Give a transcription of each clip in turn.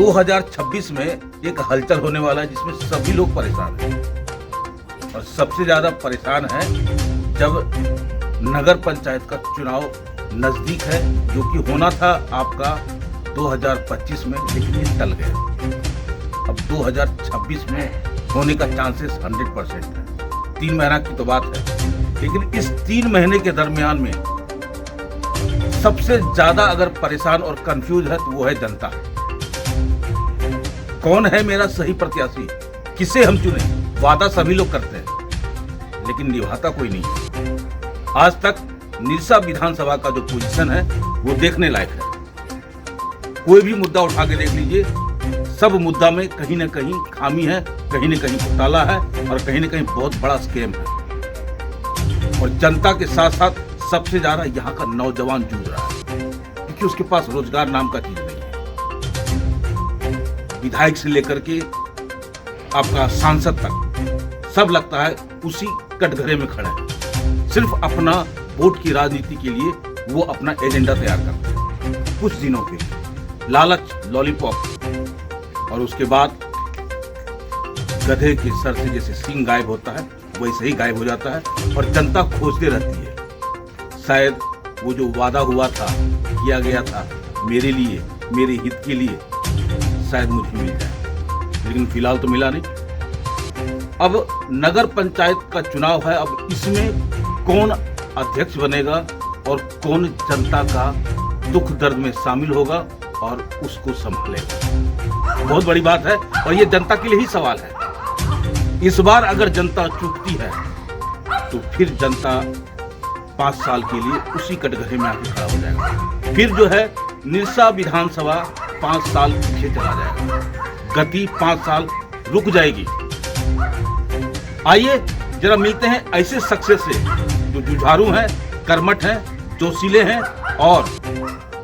2026 में एक हलचल होने वाला है जिसमें सभी लोग परेशान हैं और सबसे ज्यादा परेशान है जब नगर पंचायत का चुनाव नजदीक है, जो कि होना था आपका 2025 में, लेकिन ये टल गया। अब 2026 में होने का चांसेस 100% है। 3 महीना की तो बात है, लेकिन इस 3 महीने के दरमियान में सबसे ज्यादा अगर परेशान और कंफ्यूज है तो वो है जनता। कौन है मेरा सही प्रत्याशी, किसे हम चुने? वादा सभी लोग करते हैं लेकिन निभाता कोई नहीं है। आज तक निरसा विधानसभा का जो पोजीशन है वो देखने लायक है। कोई भी मुद्दा उठा के देख लीजिए, सब मुद्दा में कहीं ना कहीं खामी है, कहीं ना कहीं घोटाला है और कहीं ना कहीं बहुत बड़ा स्कैम है। और जनता के साथ साथ सबसे ज्यादा यहाँ का नौजवान जूझ रहा है, क्योंकि उसके पास रोजगार नाम का चीज नहीं है। विधायक से लेकर के आपका सांसद तक सब लगता है उसी कटघरे में खड़े हैं। सिर्फ अपना वोट की राजनीति के लिए वो अपना एजेंडा तैयार करते हैं कुछ दिनों के लिए, लालच, लॉलीपॉप, और उसके बाद गधे के सर से जैसे सींग गायब होता है वैसे ही गायब हो जाता है और जनता खोजते रहती है। शायद वो जो वादा हुआ था, किया गया था मेरे लिए, मेरे हित के लिए, शायद मुझे मिल जाए, लेकिन फिलहाल तो मिला नहीं। अब नगर पंचायत का चुनाव है, अब इसमें कौन अध्यक्ष बनेगा और कौन जनता का दुख दर्द में शामिल होगा और उसको संभालेगा, बहुत बड़ी बात है और ये जनता के लिए ही सवाल है। इस बार अगर जनता चूकती है तो फिर जनता 5 साल के लिए उसी कटघरे में आके खड़ा हो जाएगा। फिर जो है निरसा विधानसभा 5 साल पीछे चला जाएगा, गति 5 साल रुक जाएगी। आइए जरा मिलते हैं ऐसे सक्सेस से जो जुझारू हैं, कर्मठ हैं, जोशीले हैं और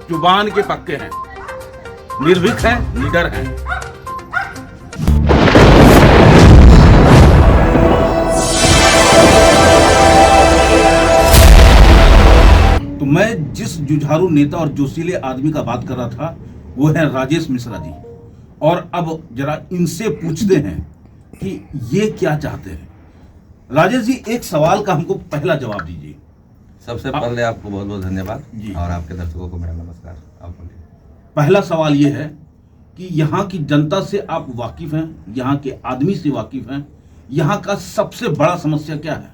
जुबान के पक्के हैं, निर्भीक हैं, निडर हैं। तो मैं जिस जुझारू नेता और जोशीले आदमी का बात कर रहा था वो है राजेश मिश्रा जी, और अब जरा इनसे पूछते हैं कि ये क्या चाहते हैं। राजेश जी, एक सवाल का हमको पहला जवाब दीजिए। सबसे पहले आपको बहुत बहुत धन्यवाद जी, और आपके दर्शकों को मेरा नमस्कार। आप बोलिए। पहला सवाल ये है कि यहाँ की जनता से आप वाकिफ हैं, यहाँ के आदमी से वाकिफ हैं, यहाँ का सबसे बड़ा समस्या क्या है?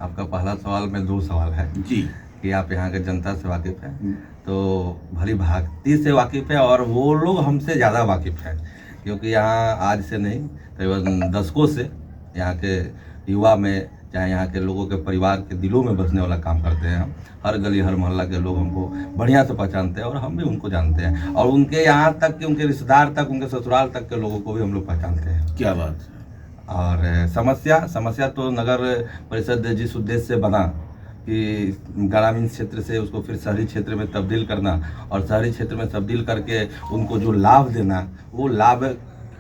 आपका पहला सवाल में 2 सवाल है जी, कि आप यहाँ के जनता से वाकिफ हैं, तो भली भांति से वाकिफ है और वो लोग हमसे ज़्यादा वाकिफ हैं, क्योंकि यहाँ आज से नहीं तकरीबन दशकों से यहाँ के युवा में, चाहे यहाँ के लोगों के परिवार के दिलों में बसने वाला काम करते हैं हम। हर गली हर मोहल्ला के लोग हमको बढ़िया से पहचानते हैं और हम भी उनको जानते हैं, और उनके यहाँ तक कि उनके रिश्तेदार तक, उनके ससुराल तक के लोगों को भी हम लोग पहचानते हैं। क्या बात है। और समस्या तो नगर परिषद जिस उद्देश्य से बना कि ग्रामीण क्षेत्र से उसको फिर शहरी क्षेत्र में तब्दील करना और शहरी क्षेत्र में तब्दील करके उनको जो लाभ देना, वो लाभ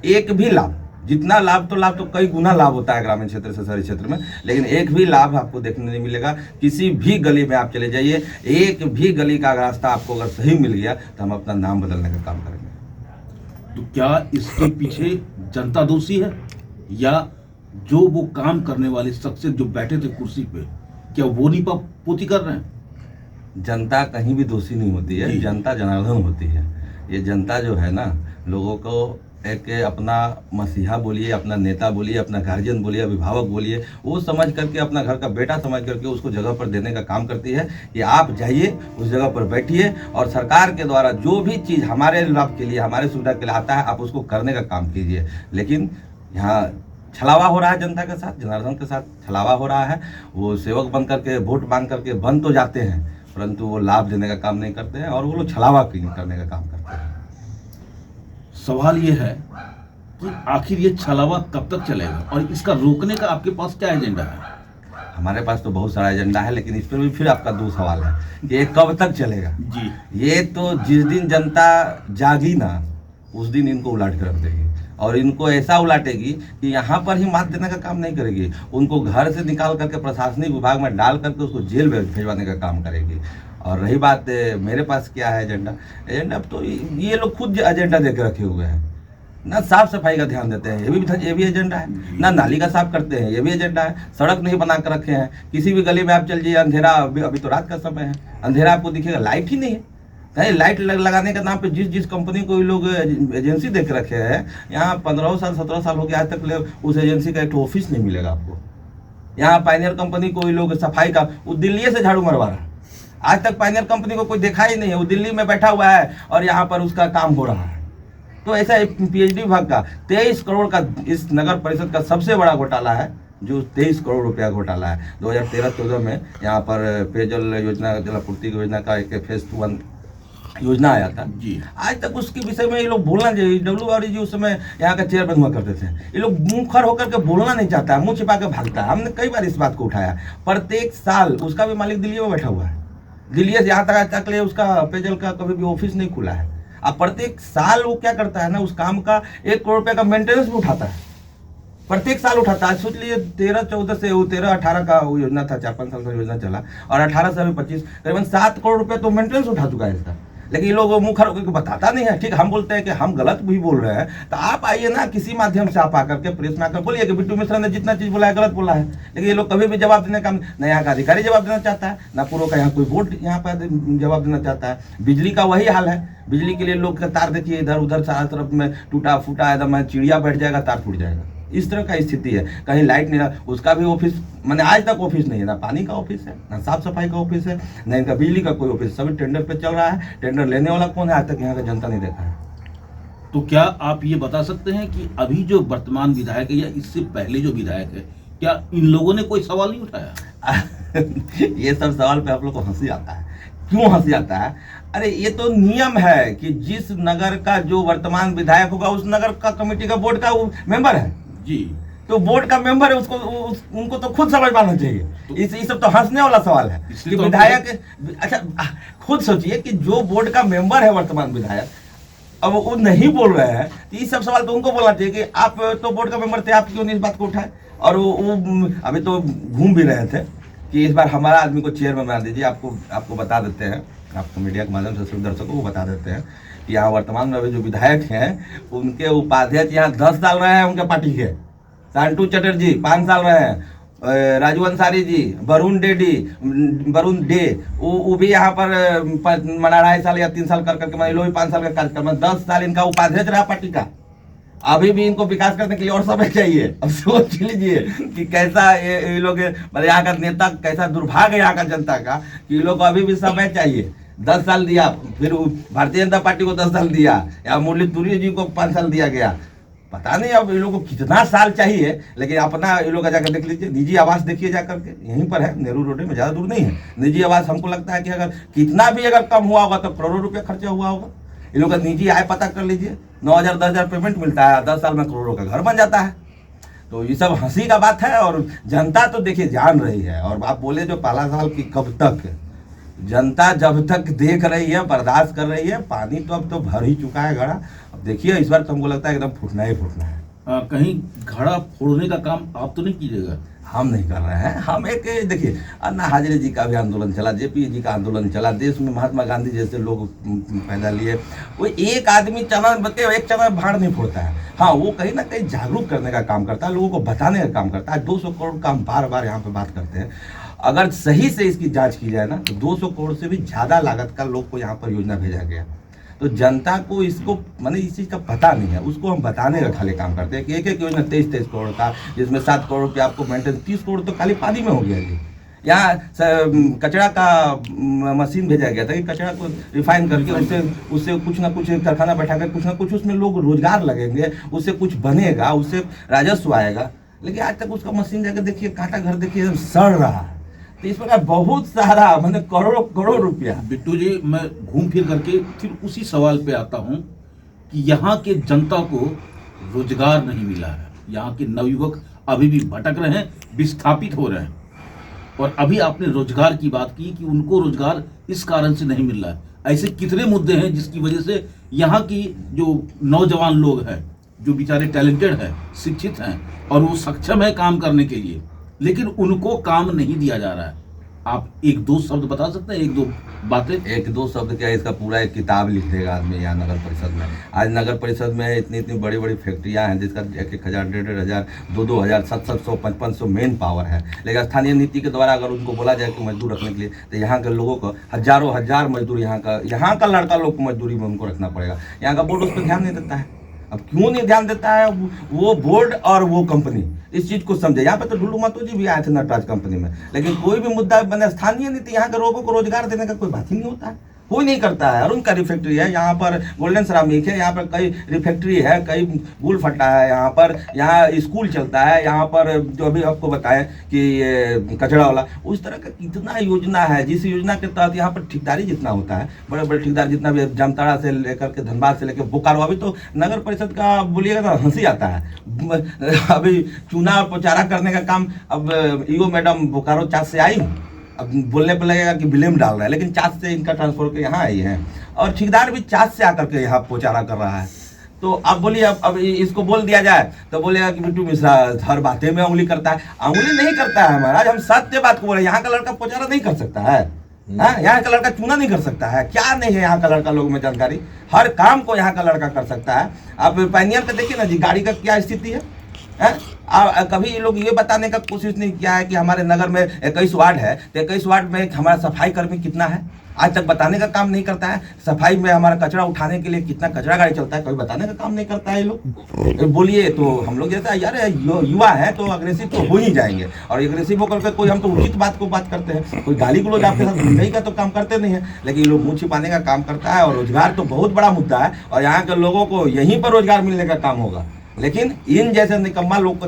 एक भी लाभ, जितना लाभ तो कई गुना लाभ होता है ग्रामीण क्षेत्र से शहरी क्षेत्र में, लेकिन एक भी लाभ आपको देखने नहीं मिलेगा। किसी भी गली में आप चले जाइए, एक भी गली का रास्ता आपको अगर सही मिल गया तो हम अपना नाम बदलने का काम करेंगे। तो क्या इसके पीछे जनता दोषी है, या जो वो काम करने वाले शख्स जो बैठे थे कुर्सी पे, क्या वो नहीं पूर्ति कर रहे हैं? जनता कहीं भी दोषी नहीं होती है, जनता जनार्दन होती है। ये जनता जो है ना, लोगों को एक अपना मसीहा बोलिए, अपना नेता बोलिए, अपना गार्जियन बोलिए, अभिभावक बोलिए, वो समझ करके, अपना घर का बेटा समझ करके उसको जगह पर देने का काम करती है कि आप जाइए उस जगह पर बैठिए और सरकार के द्वारा जो भी चीज़ हमारे लाभ के लिए, हमारे सुविधा के लिए आता है, आप उसको करने का काम कीजिए। लेकिन यहाँ छलावा हो रहा है जनता के साथ, जनार्दन के साथ छलावा हो रहा है। वो सेवक बन करके, वोट मांग करके बन तो जाते हैं, परंतु वो लाभ देने का काम नहीं करते हैं और वो लोग छलावा करने का काम करते हैं। सवाल ये है कि आखिर ये छलावा कब तक चलेगा और इसका रोकने का आपके पास क्या एजेंडा है? हमारे पास तो बहुत सारा एजेंडा है, लेकिन इस पर भी फिर आपका 2 सवाल है कि ये कब तक चलेगा जी। ये तो जिस दिन जनता जागी ना, उस दिन इनको उलट कर रख देगी। और इनको ऐसा उलाटेगी कि यहाँ पर ही मात देने का काम नहीं करेगी, उनको घर से निकाल करके प्रशासनिक विभाग में डाल करके उसको जेल भेजवाने का काम करेगी। और रही बात मेरे पास क्या है एजेंडा तो ये लोग खुद एजेंडा दे के रखे हुए हैं। ना साफ सफाई का ध्यान देते हैं, ये भी एजेंडा है, ना नाली का साफ करते हैं, ये भी एजेंडा है, सड़क नहीं बना कर रखे हैं। किसी भी गली में आप चल जाइए, अंधेरा, अभी तो रात का समय है, अंधेरा आपको दिखेगा, लाइट ही नहीं है। कहीं लाइट लगाने के नाम पे जिस कंपनी को ये लोग एजेंसी देख रखे हैं, यहाँ 15 साल 17 साल हो गया, आज तक उस एजेंसी का एक ऑफिस नहीं मिलेगा आपको। यहाँ पायनियर कंपनी को ये लोग सफाई का, वो दिल्ली से झाड़ू मरवा रहा है, आज तक पायनियर कंपनी को कोई देखा ही नहीं है, वो दिल्ली में बैठा हुआ है और यहाँ पर उसका काम हो रहा है। तो ऐसा पीएचडी विभाग का 23 करोड़ का इस नगर परिषद का सबसे बड़ा घोटाला है, जो 23 करोड़ रुपया घोटाला है। 2013-14 में यहाँ पर पेयजल योजना, जलापूर्ति योजना का एक फेज 1 योजना आया था जी। आज तक उसके विषय में ये लोग बोलना चाहिए। डब्ल्यू जी उस समय यहाँ का चेयरमैन हुआ करते थे, ये लोग मुंह खर होकर के बोलना नहीं चाहता है, मुंह छिपा के भागता है। हमने कई बार इस बात को उठाया। प्रत्येक साल उसका भी मालिक दिल्ली में बैठा हुआ है, दिल्ली से यहाँ तक ले उसका पेयजल का कभी भी ऑफिस नहीं खुला है। अब प्रत्येक साल वो क्या करता है ना, उस काम का 1 करोड़ रुपए का मेंटेनेंस भी उठाता है, प्रत्येक साल उठाता है। सोच लीजिए 13-14 से 13-18 का वो योजना था, 4-5 साल का योजना चला, और 18 से अभी 25, करीबन 7 करोड़ रुपए तो मेंटेनेंस उठा चुका है इसका। लेकिन ये लोग मुँह खर होकर बताता नहीं है। ठीक, हम बोलते हैं कि हम गलत भी बोल रहे हैं, तो आप आइए ना, किसी माध्यम से आप आकर के प्रेस में आकर बोलिए कि बिट्टू मिश्रा ने जितना चीज बोला है गलत बोला है। लेकिन ये लोग कभी भी जवाब देने का, न यहाँ का अधिकारी जवाब देना चाहता है, ना पूर्व का यहाँ कोई बोर्ड यहाँ पर जवाब देना चाहता है। बिजली का वही हाल है, बिजली के लिए लोग का तार देखिए, इधर उधर चारों तरफ में टूटा फूटा, एकदम चिड़िया बैठ जाएगा, तार टूट जाएगा, इस तरह का स्थिति है। कहीं लाइट नहीं रहा, उसका भी ऑफिस, मैंने आज तक ऑफिस नहीं है, ना पानी का ऑफिस है, ना साफ सफाई का ऑफिस है, ना इनका बिजली का कोई ऑफिस। सभी टेंडर पे चल रहा है, टेंडर लेने वाला कौन है आज तक यहाँ का जनता नहीं देखा है। तो क्या आप ये बता सकते हैं कि अभी जो वर्तमान विधायक है या इससे पहले जो विधायक है, क्या इन लोगों ने कोई सवाल नहीं उठाया? ये सब सवाल पे आप लोग को हंसी आता है। क्यों हंसी आता है? अरे ये तो नियम है कि जिस नगर का जो वर्तमान विधायक होगा उस नगर का कमेटी का बोर्ड का वो मेंबर है जी। तो बोर्ड का मेंबर है, उसको उनको तो खुद समझ पाना चाहिए। तो ये सब तो हंसने वाला सवाल है कि तो विधायक, अच्छा खुद सोचिए कि जो बोर्ड का मेंबर है वर्तमान विधायक, अब वो नहीं बोल रहे हैं, तो ये सब सवाल तो उनको बोलना चाहिए कि आप तो बोर्ड का मेंबर थे, आप क्यों नहीं इस बात को उठाए। और वो अभी तो घूम भी रहे थे कि इस बार हमारा आदमी को चेयरमैन बना दीजिए। आपको बता देते हैं, आपको मीडिया के माध्यम से सभी दर्शकों को बता देते हैं कि यहाँ वर्तमान में जो विधायक हैं उनके उपाध्यक्ष यहाँ 10 साल रहे हैं उनके पार्टी के। सांटू चटर्जी 5 साल रहे हैं, राजू अंसारी जी, वरुण डे वो भी यहाँ पर 2.5 साल या 3 साल कर करके, मान लो भी 5 साल का कार्यक्रम, 10 साल इनका उपाध्यक्ष रहा पार्टी का। अभी भी इनको विकास करने के लिए और समय चाहिए। अब सोच लीजिए कि कैसा ये लोग, मतलब यहाँ का नेता कैसा दुर्भाग्य यहाँ का जनता का, कि लोग को अभी भी समय चाहिए। 10 साल दिया, फिर भारतीय जनता पार्टी को 10 साल दिया, या मुरली तुरी जी को 5 साल दिया गया। पता नहीं अब ये लोग को कितना साल चाहिए। लेकिन अपना ये लोग जाकर देख लीजिए, निजी आवास देखिए जाकर के, यहीं पर है नेहरू रोड में, ज़्यादा दूर नहीं है। निजी आवास हमको लगता है कि अगर कितना भी अगर कम हुआ होगा तो करोड़ों रुपया खर्चा हुआ होगा। ये लोग का निजी आय पता कर लीजिए, 9,000 10,000 पेमेंट मिलता है, 10 साल में करोड़ों का घर बन जाता है। तो ये सब हंसी का बात है, और जनता तो देखिए जान रही है। और आप बोले जो 15 साल की कब तक, जनता जब तक देख रही है, बर्दाश्त कर रही है। पानी तो अब तो भर ही चुका है घड़ा। अब देखिए इस बार तो हमको लगता है एकदम फूटना ही फूटना है। कहीं घड़ा फोड़ने का काम आप तो नहीं कीजिएगा? हम नहीं कर रहे हैं। हम एक, देखिए अन्ना हजारे जी का भी आंदोलन चला, जेपी जी का आंदोलन चला, देश में महात्मा गांधी जैसे लोग पैदा लिए। वो एक आदमी एक चना भाड़ नहीं फोड़ता है। हाँ, वो कहीं ना कहीं जागरूक करने का काम करता है, लोगों को बताने का काम करता है। 200 करोड़ का हम बार बार यहाँ पे बात करते हैं। अगर सही से इसकी जांच की जाए ना, तो 200 करोड़ से भी ज़्यादा लागत का लोग को यहाँ पर योजना भेजा गया। तो जनता को इसको, माने इस चीज़ का पता नहीं है, उसको हम बताने का खाली काम करते हैं कि एक योजना 23 करोड़ का, जिसमें 7 करोड़ रुपया आपको मेंटेन, 30 करोड़ तो खाली पानी में हो गया जी। यहाँ कचरा का मशीन भेजा गया था कि कचरा को रिफाइन करके उससे कुछ ना कुछ कारखाना बैठा कर कुछ ना कुछ उसमें लोग रोजगार लगेंगे, उससे कुछ बनेगा, उससे राजस्व आएगा। लेकिन आज तक उसका मशीन जाकर देखिए, कांटा घर देखिए एकदम सड़ रहा है। तो इस प्रकार बहुत सारा, मैंने करोड़ों रुपया। बिट्टू जी, मैं घूम फिर करके फिर उसी सवाल पे आता हूँ कि यहाँ के जनता को रोजगार नहीं मिला है। यहाँ के नवयुवक अभी भी भटक रहे हैं, विस्थापित हो रहे हैं। और अभी आपने रोजगार की बात की कि उनको रोजगार इस कारण से नहीं मिल रहा है। ऐसे कितने मुद्दे हैं जिसकी वजह से यहाँ की जो नौजवान लोग हैं जो बेचारे टैलेंटेड हैं, शिक्षित हैं और वो सक्षम है काम करने के लिए, लेकिन उनको काम नहीं दिया जा रहा है। आप एक दो शब्द बता सकते हैं, एक दो बातें? एक दो शब्द क्या, इसका पूरा एक किताब लिख देगा आदमी यहाँ नगर परिषद में। आज नगर परिषद में इतनी इतनी बड़ी बड़ी फैक्ट्रियाँ हैं जिसका 1,000, 1,500, 2,000, 700, 500 मेन पावर है। लेकिन स्थानीय नीति के द्वारा अगर उनको बोला जाए कि मजदूर रखने के लिए, तो यहाँ के लोगों को हजारों हजार मजदूर, यहाँ का लड़का लोग को मजदूरी में उनको रखना पड़ेगा। यहाँ का बोर्ड उस पर ध्यान नहीं देता है। अब क्यों नहीं ध्यान देता है वो बोर्ड और वो कंपनी, इस चीज को समझे। यहाँ पे तो ढुल्लू महतो जी भी आए थे नटराज कंपनी में, लेकिन कोई भी मुद्दा बने स्थानीय नीति, यहाँ के लोगों को रोजगार देने का कोई बात ही नहीं होता है, कोई नहीं करता है। अरुण का रिफैक्ट्री है यहाँ पर, गोल्डन सरामिक है यहाँ पर, कई रिफैक्ट्री है, कई गुल फट्टा है यहाँ पर, यहाँ स्कूल चलता है यहाँ पर, जो अभी आपको बताएं कि ये कचरा वाला, उस तरह का कितना योजना है जिस योजना के तहत यहाँ पर ठेकेदारी जितना होता है, बड़े बड़े ठेकेदार जितना भी, जामताड़ा से लेकर के धनबाद से लेकर बोकारो, अभी तो नगर परिषद का बोलिएगा तो हंसी आता है। अभी चूना और पोचारा करने का काम, अब ईओ मैडम बोकारो चास से आई, अब बोलने पर लगेगा कि ब्लेम डाल रहा है, लेकिन चास से इनका ट्रांसफर के यहाँ आई है और ठेकेदार भी चास से आकर के यहाँ पोचारा कर रहा है। तो अब बोलिए, अब इसको बोल दिया जाए तो बोलेगा कि बिट्टू मिश्रा हर बातें में उंगली करता है। उंगली नहीं करता है महाराज, हम सत्य बात को बोले। यहाँ का लड़का पोचारा नहीं कर सकता है, यहाँ का लड़का चूना नहीं कर सकता है, क्या नहीं है यहाँ का लड़का, लोगों में जानकारी, हर काम को यहाँ का लड़का कर सकता है। आप पैनियर पे देखिए ना जी, गाड़ी का क्या स्थिति है। कभी ये लोग ये बताने का कोशिश नहीं किया है कि हमारे नगर में 21 वार्ड है, तो 21 वार्ड में हमारा सफाई कर्मी कितना है, आज तक बताने का काम नहीं करता है। सफाई में हमारा कचरा उठाने के लिए कितना कचरा गाड़ी चलता है, कभी बताने का काम नहीं करता है ये लोग। बोलिए तो हम लोग जैसा यार युवा है तो अग्रेसिव तो हो ही जाएंगे, और अग्रेसिव होकर के कोई, हम तो उचित बात को बात करते हैं, कोई गाली गलौज आपके साथ जिंदगी का तो काम करते नहीं है, लेकिन ये लोग मुँह छिपाने का काम करता है। और रोजगार तो बहुत बड़ा मुद्दा है और यहाँ के लोगों को यहीं पर रोजगार मिलने का काम होगा, लेकिन इन जैसे निकम्मा लोग को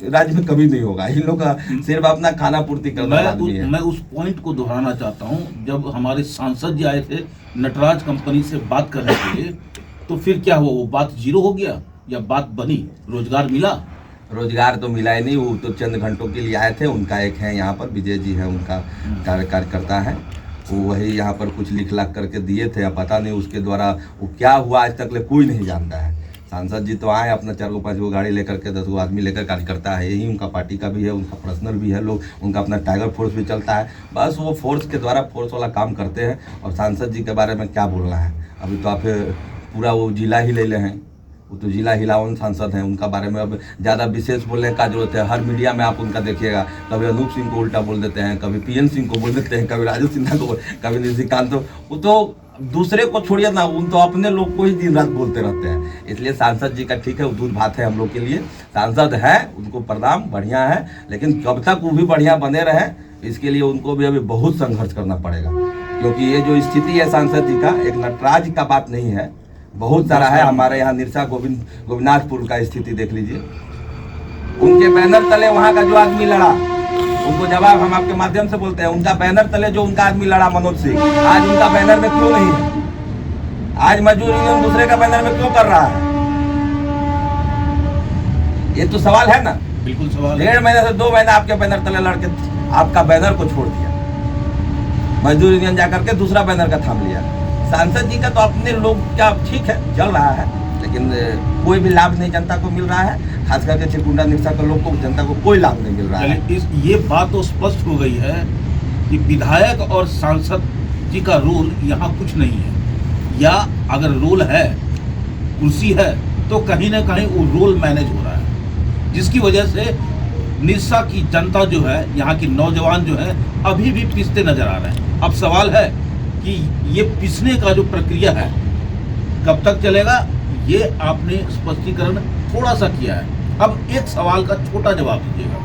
राज्य में कभी नहीं होगा। इन लोग का सिर्फ अपना खाना पूर्ति करना है। मैं उस पॉइंट को दोहराना चाहता हूं, जब हमारे सांसद जी आए थे नटराज कंपनी से बात करने के लिए, तो फिर क्या हुआ, वो बात जीरो हो गया या बात बनी, रोजगार मिला? रोजगार तो मिला ही नहीं, वो तो चंद घंटों के लिए आए थे। उनका एक है यहाँ पर विजय जी है, उनका कार्यकर्ता है, वो वही यहाँ पर कुछ लिख लाख करके दिए थे, अब पता नहीं उसके द्वारा वो क्या हुआ आज तक ले कोई नहीं जानता है। सांसद जी तो आए अपना 4-5 गाड़ी लेकर के, 10 आदमी लेकर कार्यकर्ता है, यही उनका पार्टी का भी है, उनका पर्सनल भी है, लोग उनका अपना टाइगर फोर्स भी चलता है, बस वो फोर्स के द्वारा फोर्स वाला काम करते हैं। और सांसद जी के बारे में क्या बोलना है, अभी तो आप पूरा वो जिला ही ले ले हैं, वो तो जिला हिलावन सांसद हैं, उनका बारे में अब ज़्यादा विशेष बोलने का जरूरत है। हर मीडिया में आप उनका देखिएगा, कभी अनूप सिंह को उल्टा बोल देते हैं, कभी PN सिंह को बोल देते हैं, कभी राजू सिन्हा को, कभी निशिकांत, वो तो दूसरे को छोड़िए ना, उन तो अपने लोग को ही दिन रात बोलते रहते हैं। इसलिए सांसद जी का ठीक है, उद्धूत बात है हम लोग के लिए, सांसद है उनको प्रणाम, बढ़िया है, लेकिन कब तक वो भी बढ़िया बने रहे इसके लिए उनको भी अभी बहुत संघर्ष करना पड़ेगा, क्योंकि ये जो स्थिति है सांसद जी का, एक नटराज का बात नहीं है, बहुत सारा है। हमारे यहाँ निरसा गोविंदनाथपुर का स्थिति देख लीजिए, उनके बैनर तले वहाँ का जो आदमी लड़ा, उनको जवाब हम आपके माध्यम से बोलते हैं, उनका बैनर तले जो उनका आदमी लड़ा मनोज सिंह, आज उनका बैनर में क्यों नहीं है? आज मजदूर यूनियन दूसरे का बैनर में क्यों कर रहा है? ये तो सवाल है ना। बिल्कुल सवाल। 1.5 महीने से 2 महीने आपके बैनर तले लड़के आपका बैनर को छोड़ दिया, मजदूर यूनियन जाकर के दूसरा बैनर का थाम लिया। सांसद जी का तो अपने लोग क्या ठीक है चल रहा है, लेकिन कोई भी लाभ नहीं जनता को मिल रहा है, खास करके चिरकुंडा निरसा के लोग को, जनता को कोई लाभ नहीं मिल रहा है। ये बात तो स्पष्ट हो गई है कि विधायक और सांसद जी का रोल यहाँ कुछ नहीं है, या अगर रोल है, कुर्सी है, तो कहीं ना कहीं वो रोल मैनेज हो रहा है, जिसकी वजह से निरसा की जनता जो है, यहाँ की नौजवान जो है, अभी भी पिसते नजर आ रहे हैं। अब सवाल है कि ये पिसने का जो प्रक्रिया है कब तक चलेगा, ये आपने स्पष्टीकरण थोड़ा सा किया है। अब एक सवाल का छोटा जवाब दीजिएगा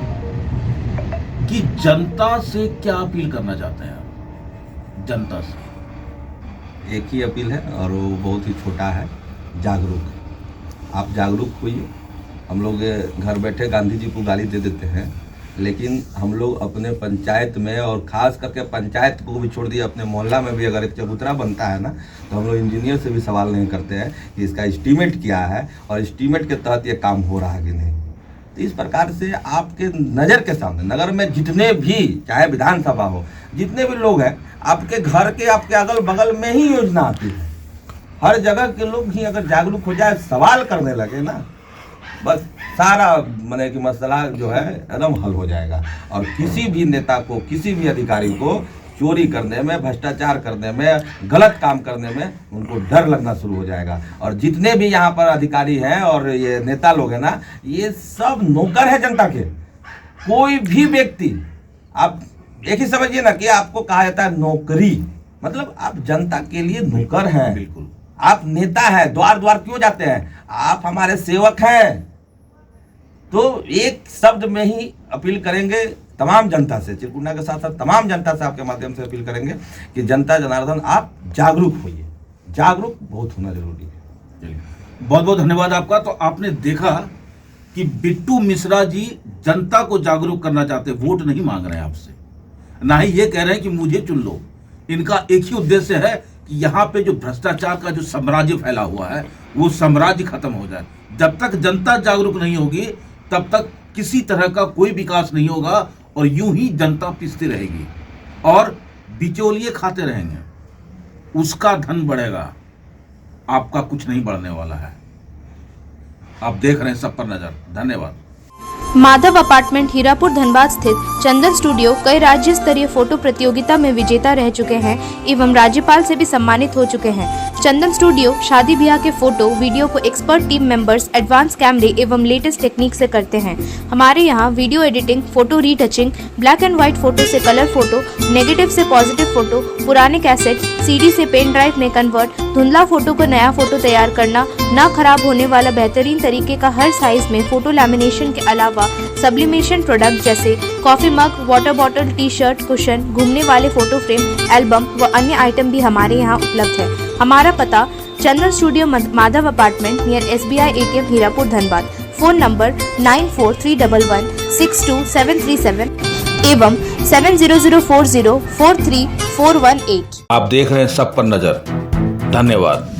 कि जनता से क्या अपील करना चाहते हैं आप? जनता से एक ही अपील है और वो बहुत ही छोटा है, जागरूक। आप जागरूक होइए। हम लोग घर बैठे गांधी जी को गाली दे देते हैं, लेकिन हम लोग अपने पंचायत में, और ख़ास करके पंचायत को भी छोड़ दिए, अपने मोहल्ला में भी अगर एक चबूतरा बनता है ना, तो हम लोग इंजीनियर से भी सवाल नहीं करते हैं कि इसका एस्टीमेट क्या है और एस्टीमेट के तहत ये काम हो रहा है कि नहीं। तो इस प्रकार से आपके नज़र के सामने नगर में जितने भी, चाहे विधानसभा हो, जितने भी लोग हैं, आपके घर के, आपके अगल बगल में ही योजना आती है। हर जगह के लोग ही अगर जागरूक हो जाए, सवाल करने लगे ना, बस सारा माने कि मसला जो है एकदम हल हो जाएगा। और किसी भी नेता को, किसी भी अधिकारी को चोरी करने में, भ्रष्टाचार करने में, गलत काम करने में उनको डर लगना शुरू हो जाएगा। और जितने भी यहाँ पर अधिकारी हैं और ये नेता लोग हैं ना, ये सब नौकर है जनता के। कोई भी व्यक्ति, आप एक ही समझिए ना कि आपको कहा जाता है नौकरी, मतलब आप जनता के लिए नौकर हैं। बिल्कुल, आप नेता हैं, द्वार द्वार क्यों जाते हैं? आप हमारे सेवक हैं। तो एक शब्द में ही अपील करेंगे तमाम जनता से, चिरकुंडा के साथ साथ तमाम जनता से आपके माध्यम से अपील करेंगे कि जनता जनार्दन आप जागरूक होइए। जागरूक बहुत होना जरूरी है। बहुत बहुत धन्यवाद आपका। तो आपने देखा कि बिट्टू मिश्रा जी जनता को जागरूक करना चाहते, वोट नहीं मांग रहे हैं आपसे, ना ही ये कह रहे हैं कि मुझे चुन लो। इनका एक ही उद्देश्य है कि यहाँ पे जो भ्रष्टाचार का जो साम्राज्य फैला हुआ है वो साम्राज्य खत्म हो जाए। जब तक जनता जागरूक नहीं होगी तब तक किसी तरह का कोई विकास नहीं होगा और यूं ही जनता पिसती रहेगी और बिचौलिए खाते रहेंगे। उसका धन बढ़ेगा, आपका कुछ नहीं बढ़ने वाला है। आप देख रहे हैं सब पर नजर। धन्यवाद। माधव अपार्टमेंट हीरापुर धनबाद स्थित चंदन स्टूडियो कई राज्य स्तरीय फोटो प्रतियोगिता में विजेता रह चुके हैं एवं राज्यपाल से भी सम्मानित हो चुके हैं। चंदन स्टूडियो शादी ब्याह के फोटो वीडियो को एक्सपर्ट टीम मेंबर्स एडवांस कैमरे एवं लेटेस्ट टेक्निक से करते हैं। हमारे यहाँ video editing, photo retouching, black and white photo से कलर फोटो, नेगेटिव से पॉजिटिव फोटो, पुराने कैसेट सीडी से पेन ड्राइव में कन्वर्ट, धुंधला फोटो को नया फोटो तैयार करना, न खराब होने वाला बेहतरीन तरीके का हर साइज में फोटो लैमिनेशन के अलावा सब्लिमेशन प्रोडक्ट जैसे coffee mug, water bottle, T shirt, cushion, घूमने वाले फोटो फ्रेम, एल्बम व अन्य आइटम भी हमारे यहाँ उपलब्ध है। हमारा पता Chandan studio Madhav apartment near SBI ATM Hirapur Dhanbad. Phone number 9431162737 एवं 7004043418। आप देख रहे हैं सब पर नजर। धन्यवाद।